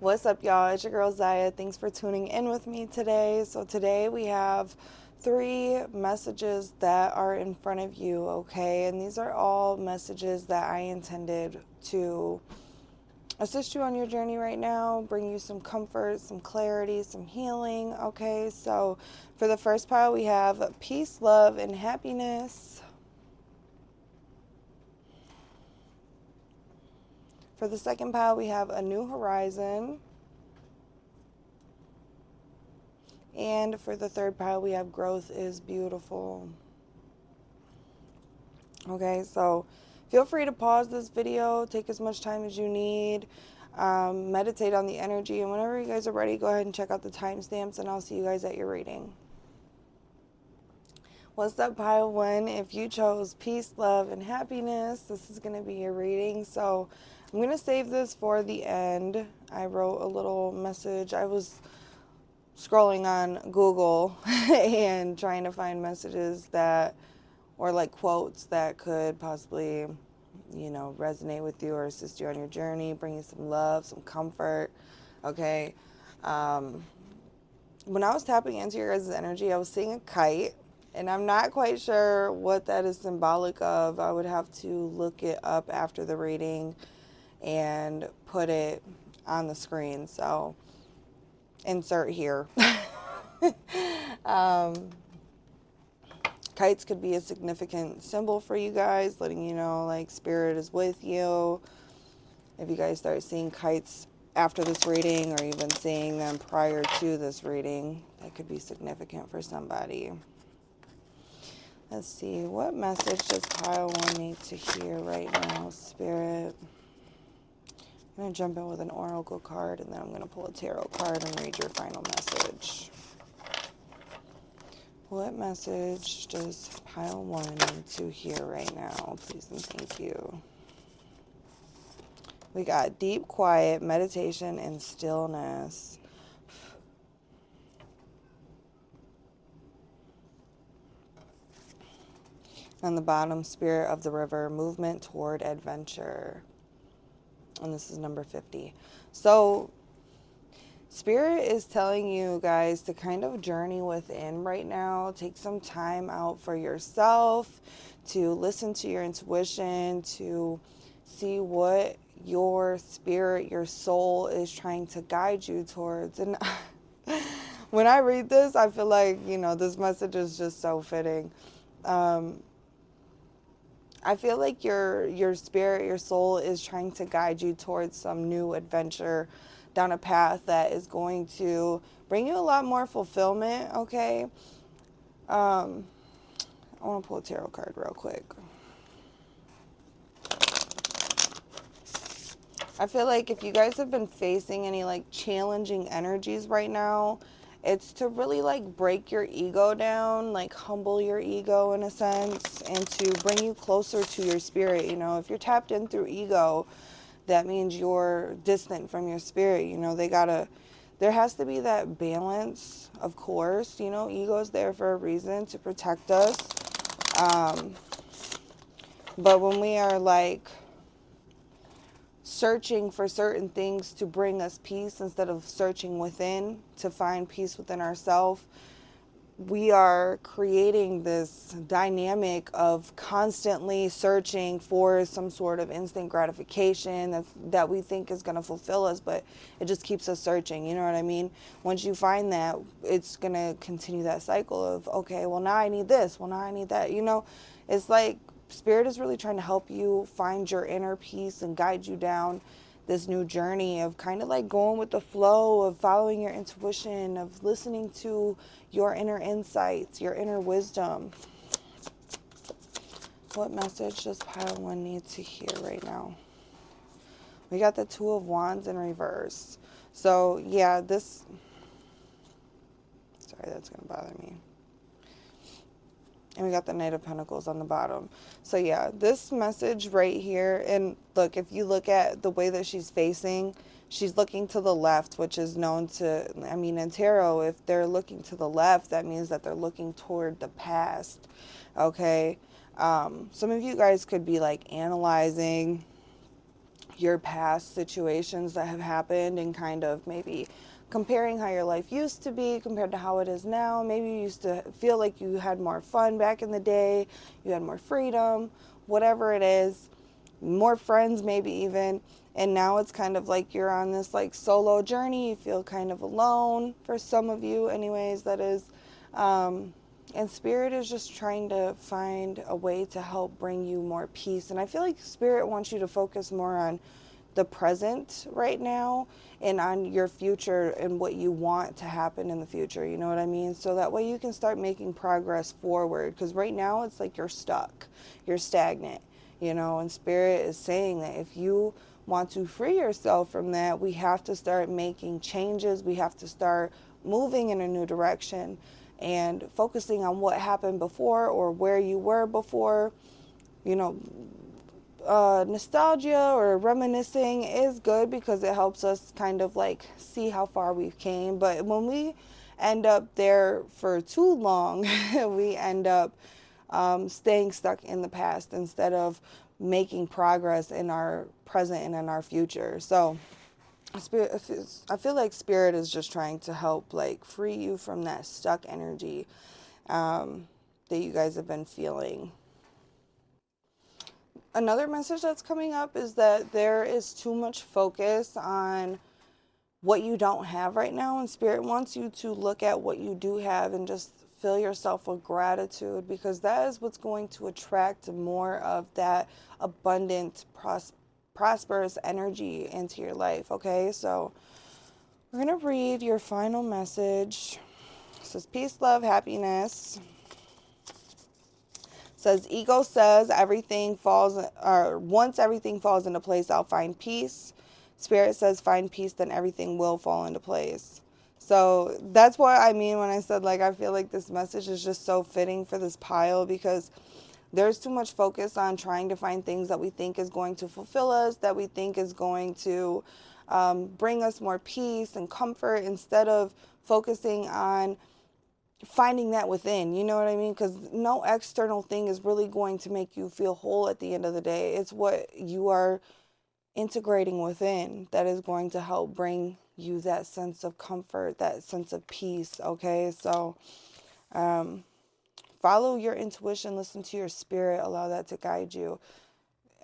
What's up, y'all? It's your girl Ziya. Thanks for tuning in with me today. So today we have 3 messages that are in front of you, okay? And these are all messages that I intended to assist you on your journey right now, bring you some comfort, some clarity, some healing, okay? So for the first pile, we have peace, love, and happiness. For the second pile, we have a new horizon. And for the third pile, we have growth is beautiful. Okay, so feel free to pause this video, take as much time as you need, meditate on the energy, and whenever you guys are ready, go ahead and check out the timestamps, and I'll see you guys at your reading. What's up, pile 1? If you chose peace, love, and happiness, this is going to be your reading. So I'm going to save this for the end. I wrote a little message. I was scrolling on Google and trying to find messages that, or like quotes that could possibly, resonate with you or assist you on your journey, bring you some love, some comfort, okay? When I was tapping into your guys' energy, I was seeing a kite, and I'm not quite sure what that is symbolic of. I would have to look it up after the reading and put it on the screen, so insert here. Kites could be a significant symbol for you guys, letting you know like spirit is with you. If you guys start seeing kites after this reading or even seeing them prior to this reading, that could be significant for somebody. Let's see, what message does pile 1 need to hear right now, Spirit? I'm going to jump in with an oracle card, and then I'm going to pull a tarot card and read your final message. What message does pile 1 need to hear right now? Please and thank you. We got deep quiet, meditation, and stillness. On the bottom, spirit of the river, movement toward adventure. And this is number 50. So Spirit is telling you guys to kind of journey within right now. Take some time out for yourself, to listen to your intuition, to see what your spirit, your soul is trying to guide you towards. And when I read this, I feel like, this message is just so fitting. I feel like your spirit, your soul is trying to guide you towards some new adventure down a path that is going to bring you a lot more fulfillment, okay? I want to pull a tarot card real quick. I feel like if you guys have been facing any like challenging energies right now, it's to really like break your ego down, like humble your ego in a sense, and to bring you closer to your spirit. If you're tapped in through ego, that means you're distant from your spirit. There has to be that balance, of course. Ego's there for a reason, to protect us. But when we are like searching for certain things to bring us peace instead of searching within to find peace within ourselves, we are creating this dynamic of constantly searching for some sort of instant gratification that we think is going to fulfill us, but it just keeps us searching. You know what I mean? Once you find that, it's going to continue that cycle of, okay, well, now I need this. Well, now I need that. It's like Spirit is really trying to help you find your inner peace and guide you down this new journey of kind of like going with the flow, of following your intuition, of listening to your inner insights, your inner wisdom. What message does pile 1 need to hear right now? We got the 2 of Wands in reverse. So yeah, that's going to bother me. And we got the Knight of Pentacles on the bottom. So yeah, this message right here, and look, if you look at the way that she's facing, she's looking to the left, which is known to, in tarot, if they're looking to the left, that means that they're looking toward the past, okay? Some of you guys could be like analyzing your past situations that have happened and kind of maybe comparing how your life used to be compared to how it is now. Maybe you used to feel like you had more fun back in the day, you had more freedom, whatever it is, more friends maybe even. And now it's kind of like you're on this like solo journey. You feel kind of alone for some of you anyways, that is. And Spirit is just trying to find a way to help bring you more peace. And I feel like Spirit wants you to focus more on the present right now and on your future and what you want to happen in the future. You know what I mean? So that way you can start making progress forward. Because right now it's like you're stuck, you're stagnant, you know, and Spirit is saying that if you want to free yourself from that, we have to start making changes. We have to start moving in a new direction and focusing on what happened before or where you were before. You know, nostalgia or reminiscing is good because it helps us kind of like see how far we've came. But when we end up there for too long, we end up staying stuck in the past instead of making progress in our present and in our future. So Spirit, I feel like Spirit is just trying to help like free you from that stuck energy that you guys have been feeling. Another message that's coming up is that there is too much focus on what you don't have right now, and Spirit wants you to look at what you do have and just fill yourself with gratitude, because that is what's going to attract more of that abundant, prosperous energy into your life. Okay, so we're going to read your final message. It says peace, love, happiness. Says ego says everything falls, or once everything falls into place, I'll find peace. Spirit says find peace, then everything will fall into place. So that's what I mean when I said like I feel like this message is just so fitting for this pile, because there's too much focus on trying to find things that we think is going to fulfill us, that we think is going to bring us more peace and comfort, instead of focusing on finding that within. You know what I mean? Because no external thing is really going to make you feel whole at the end of the day. It's what you are integrating within that is going to help bring you that sense of comfort, that sense of peace. Okay, so follow your intuition, listen to your spirit, allow that to guide you,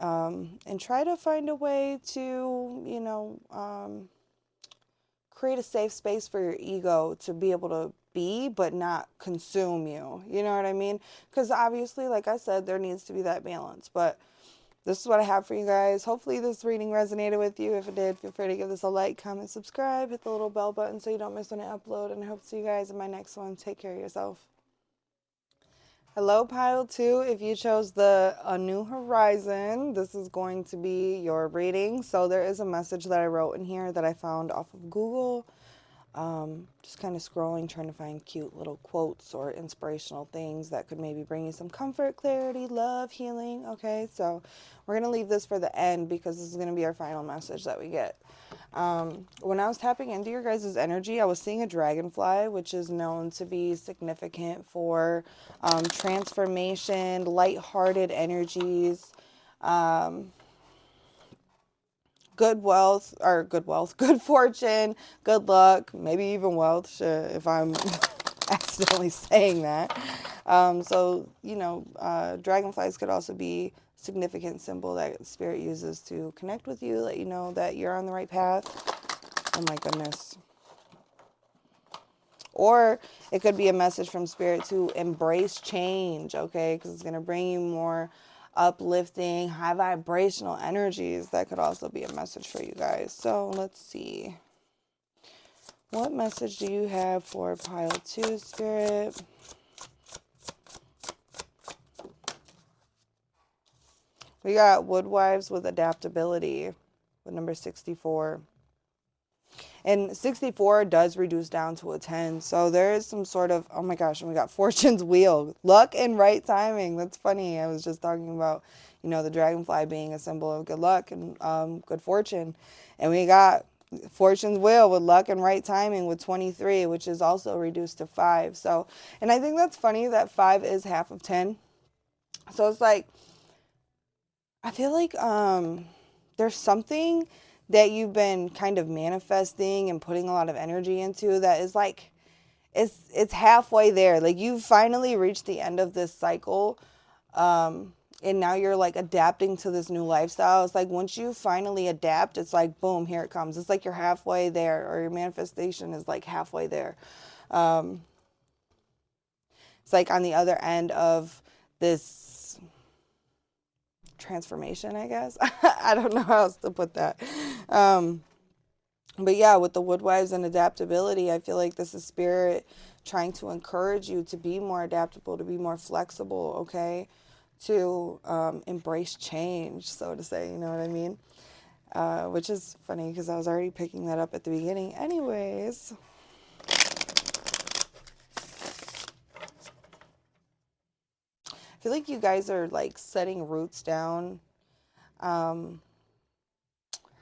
and try to find a way to, you know, create a safe space for your ego to be able to be but not consume you. You know what I mean? Because obviously, like I said, there needs to be that balance. But this is what I have for you guys. Hopefully this reading resonated with you. If it did, feel free to give this a like, comment, subscribe, hit the little bell button so you don't miss when I upload. And I hope to see you guys in my next one. Take care of yourself. Hello, Pile 2. If you chose the A New Horizon, this is going to be your reading. So there is a message that I wrote in here that I found off of Google. Just kind of scrolling, trying to find cute little quotes or inspirational things that could maybe bring you some comfort, clarity, love, healing. Okay, so we're going to leave this for the end because this is going to be our final message that we get. When I was tapping into your guys' energy, I was seeing a dragonfly, which is known to be significant for transformation, lighthearted energies, good fortune, good luck, maybe even wealth, shit, if I'm accidentally saying that. So, you know, dragonflies could also be a significant symbol that Spirit uses to connect with you, let you know that you're on the right path. Oh my goodness. Or it could be a message from Spirit to embrace change, okay? Because it's going to bring you more uplifting, high vibrational energies. That could also be a message for you guys. So let's see. What message do you have for Pile 2, Spirit? We got Woodwives with adaptability with number 64. And 64 does reduce down to a 10. So there is some sort of, oh my gosh, and we got Fortune's Wheel. Luck and right timing. That's funny. I was just talking about, you know, the dragonfly being a symbol of good luck and good fortune. And we got Fortune's Wheel with luck and right timing with 23, which is also reduced to 5. So, and I think that's funny that 5 is half of 10. So it's like, I feel like there's something that you've been kind of manifesting and putting a lot of energy into that is like, it's halfway there. Like you've finally reached the end of this cycle. And now you're like adapting to this new lifestyle. It's like once you finally adapt, it's like, boom, here it comes. It's like you're halfway there, or your manifestation is like halfway there. Um, it's like on the other end of this transformation, I guess. I don't know how else to put that. Um, but yeah, with the woodwives and adaptability, I feel like this is spirit trying to encourage you to be more adaptable, to be more flexible, okay? To embrace change, so to say, you know what I mean? Which is funny because I was already picking that up at the beginning. Anyways, I feel like you guys are like setting roots down. How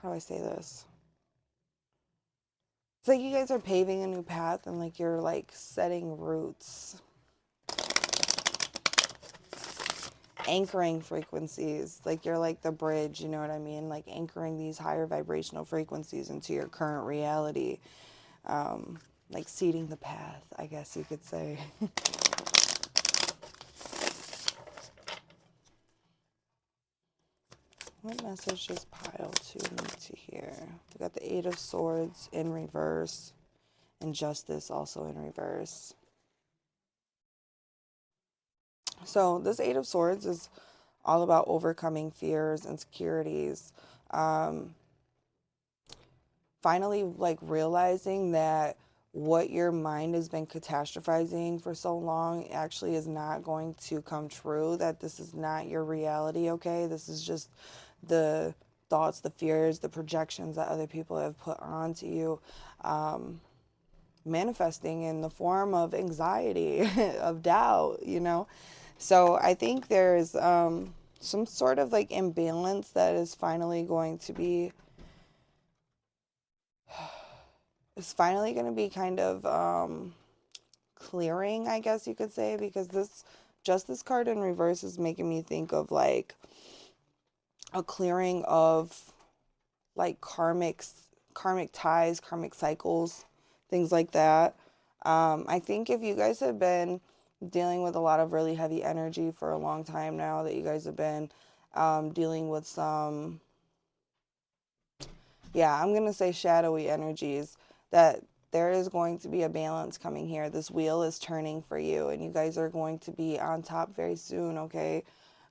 do I say this? It's like you guys are paving a new path and like you're like setting roots, anchoring frequencies. Like you're like the bridge, you know what I mean? Like anchoring these higher vibrational frequencies into your current reality. Like seeding the path, I guess you could say. What message does pile 2 need to hear? We got the 8 of Swords in reverse and Justice also in reverse. So this 8 of Swords is all about overcoming fears, insecurities, finally like realizing that what your mind has been catastrophizing for so long actually is not going to come true, that this is not your reality, okay? This is just the thoughts, the fears, the projections that other people have put onto you, manifesting in the form of anxiety, of doubt, you know? So I think there's some sort of like imbalance that is finally going to be, it's finally going to be kind of clearing, I guess you could say, because this Justice card in reverse is making me think of like a clearing of like karmic ties, karmic cycles, things like that. I think if you guys have been dealing with a lot of really heavy energy for a long time now, that you guys have been dealing with some, yeah, I'm going to say shadowy energies, that there is going to be a balance coming here. This wheel is turning for you and you guys are going to be on top very soon, okay?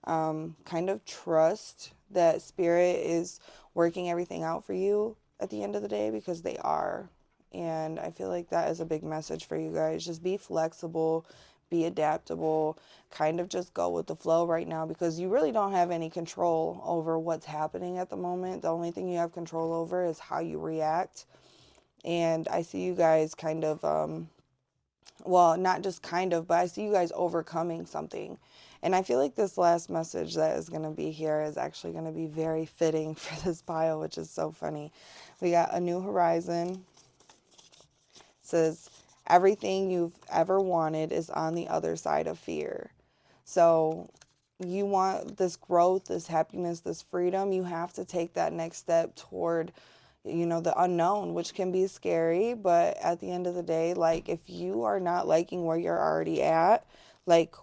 Kind of trust that spirit is working everything out for you at the end of the day, because they are. And I feel like that is a big message for you guys. Just be flexible, be adaptable, kind of just go with the flow right now, because you really don't have any control over what's happening at the moment. The only thing you have control over is how you react. And I see you guys kind of, well, not just kind of, but I see you guys overcoming something. And I feel like this last message that is going to be here is actually going to be very fitting for this pile, which is so funny. We got a new horizon. It says, everything you've ever wanted is on the other side of fear. So you want this growth, this happiness, this freedom. You have to take that next step toward, you know, the unknown, which can be scary. But at the end of the day, like if you are not liking where you're already at, like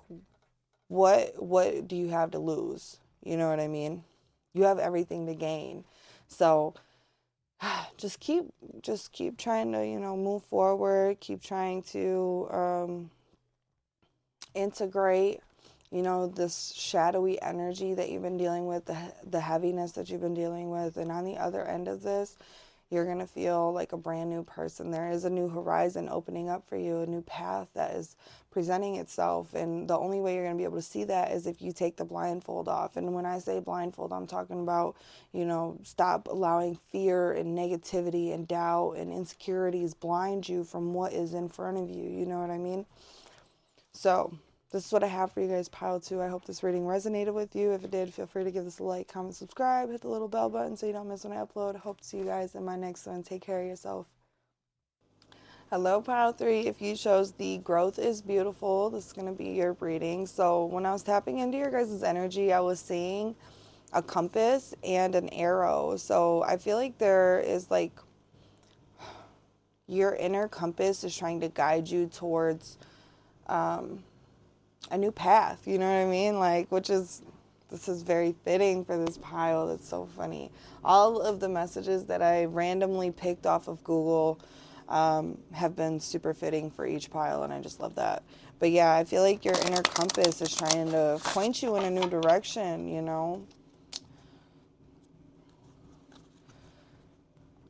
what do you have to lose? You know what I mean? You have everything to gain. So just keep trying to, you know, move forward, keep trying to integrate, you know, this shadowy energy that you've been dealing with, the heaviness that you've been dealing with. And on the other end of this, you're going to feel like a brand new person. There is a new horizon opening up for you, a new path that is presenting itself. And the only way you're going to be able to see that is if you take the blindfold off. And when I say blindfold, I'm talking about, you know, stop allowing fear and negativity and doubt and insecurities blind you from what is in front of you. You know what I mean? So this is what I have for you guys, pile 2. I hope this reading resonated with you. If it did, feel free to give this a like, comment, subscribe, hit the little bell button so you don't miss when I upload. Hope to see you guys in my next one. Take care of yourself. Hello, pile 3. If you chose the growth is beautiful, this is going to be your reading. So when I was tapping into your guys' energy, I was seeing a compass and an arrow. So I feel like there is like your inner compass is trying to guide you towards a new path. You know what I mean? Like, this is very fitting for this pile. That's so funny. All of the messages that I randomly picked off of Google have been super fitting for each pile, and I just love that. But yeah, I feel like your inner compass is trying to point you in a new direction, you know?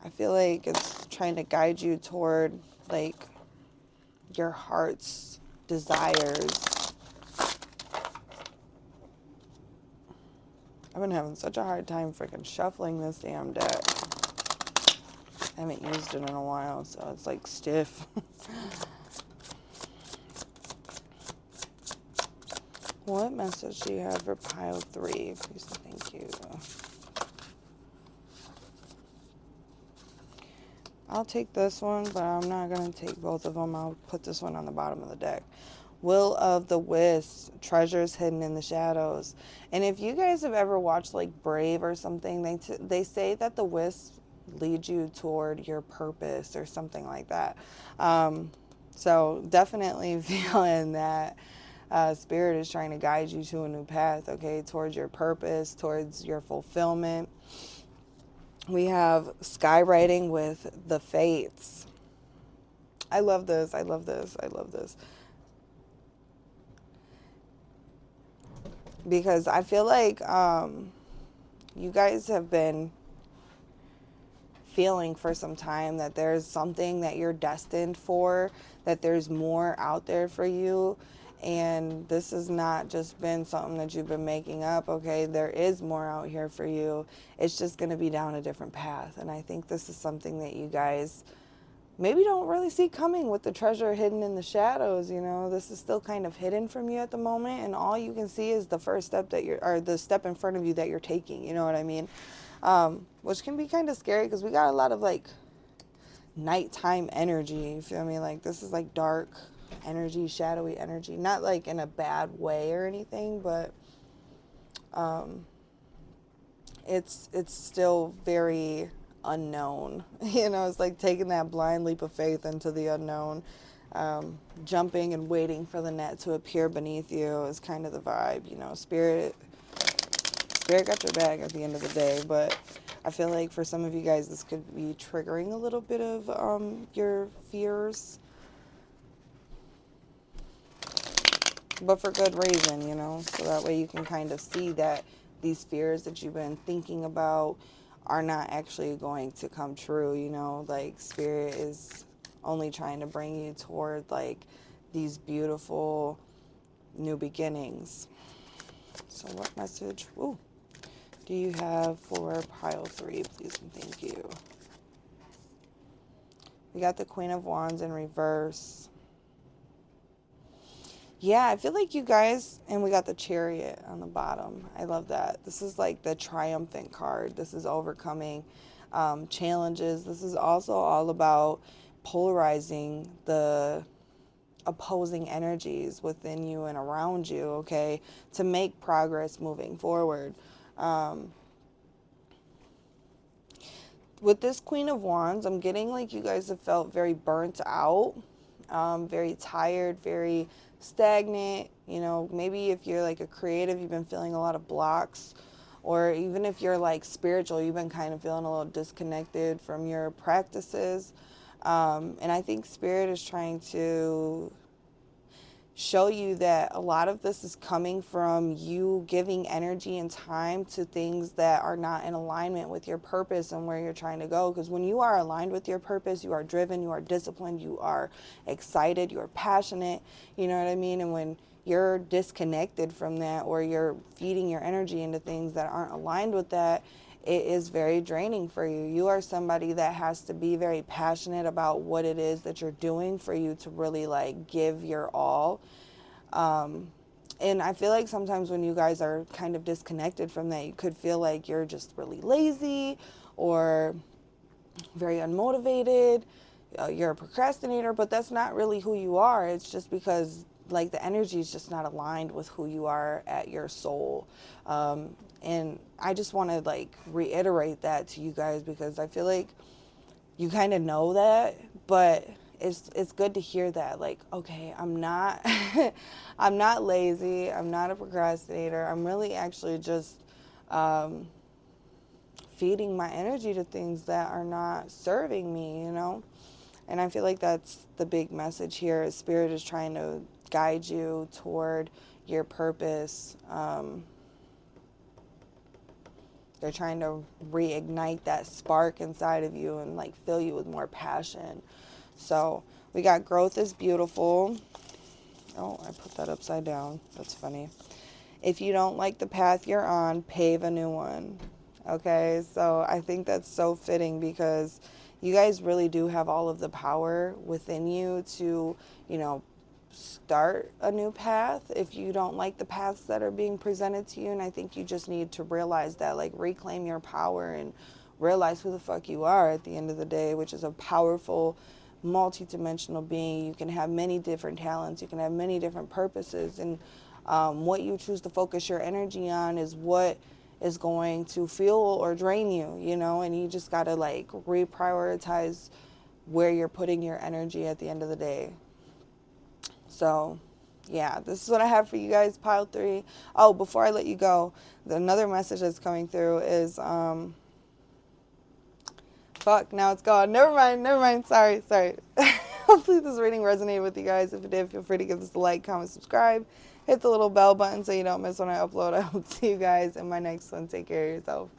I feel like it's trying to guide you toward, like, your heart's desires. I've been having such a hard time freaking shuffling this damn deck. I haven't used it in a while, so it's like stiff. What message do you have for pile 3? Please and thank you. I'll take this one, but I'm not going to take both of them. I'll put this one on the bottom of the deck. Will of the Wisp, treasures hidden in the shadows. And if you guys have ever watched like Brave or something, they say that the wisp leads you toward your purpose or something like that. So definitely feeling that Spirit is trying to guide you to a new path, okay, towards your purpose, towards your fulfillment. We have skywriting with the fates. I love this. I love this. I love this. Because I feel like you guys have been feeling for some time that there's something that you're destined for, that there's more out there for you. And this has not just been something that you've been making up, okay? There is more out here for you. It's just going to be down a different path. And I think this is something that you guys maybe don't really see coming with the treasure hidden in the shadows, you know. This is still kind of hidden from you at the moment, and all you can see is the first step or the step in front of you that you're taking, you know what I mean? Which can be kind of scary because we got a lot of like nighttime energy, you feel me? Like this is like dark energy, shadowy energy, not like in a bad way or anything, but it's still very unknown. You know, it's like taking that blind leap of faith into the unknown. Jumping and waiting for the net to appear beneath you is kind of the vibe, you know. Spirit got your back at the end of the day, but I feel like for some of you guys this could be triggering a little bit of your fears, but for good reason, you know, so that way you can kind of see that these fears that you've been thinking about are not actually going to come true, you know. Like Spirit is only trying to bring you toward like these beautiful new beginnings. So what message do you have for pile 3, please and thank you? We got the Queen of Wands in reverse. Yeah, I feel like you guys, and we got the Chariot on the bottom. I love that. This is like the triumphant card. This is overcoming challenges. This is also all about polarizing the opposing energies within you and around you, okay, to make progress moving forward. With this Queen of Wands, I'm getting like you guys have felt very burnt out, very tired, very stagnant. You know, maybe if you're like a creative, you've been feeling a lot of blocks, or even if you're like spiritual, you've been kind of feeling a little disconnected from your practices. And I think Spirit is trying to show you that a lot of this is coming from you giving energy and time to things that are not in alignment with your purpose and where you're trying to go. Because when you are aligned with your purpose, you are driven, you are disciplined, you are excited, you are passionate, you know what I mean? And when you're disconnected from that, or you're feeding your energy into things that aren't aligned with that, it is very draining for you. You are somebody that has to be very passionate about what it is that you're doing for you to really like give your all. And I feel like sometimes when you guys are kind of disconnected from that, you could feel like you're just really lazy or very unmotivated. You're a procrastinator, but that's not really who you are. It's just because like the energy is just not aligned with who you are at your soul. And I just want to like reiterate that to you guys, because I feel like you kind of know that, but it's good to hear that, like, okay, I'm not I'm not lazy, I'm not a procrastinator, I'm really actually just feeding my energy to things that are not serving me, you know. And I feel like that's the big message here, is Spirit is trying to guide you toward your purpose. They're trying to reignite that spark inside of you and like fill you with more passion. So we got growth is beautiful. Oh, I put that upside down. That's funny. If you don't like the path you're on, pave a new one. Okay, so I think that's so fitting, because you guys really do have all of the power within you to, you know, start a new path if you don't like the paths that are being presented to you. And I think you just need to realize that, like, reclaim your power and realize who the fuck you are at the end of the day, which is a powerful, multi-dimensional being. You can have many different talents, you can have many different purposes, and what you choose to focus your energy on is what is going to fuel or drain you, you know. And you just got to like reprioritize where you're putting your energy at the end of the day. So yeah, this is what I have for you guys, pile 3. Oh, before I let you go, another message that's coming through is fuck, now it's gone. Never mind. Sorry. Hopefully this reading resonated with you guys. If it did, feel free to give this a like, comment, subscribe. Hit the little bell button so you don't miss when I upload. I hope to see you guys in my next one. Take care of yourself.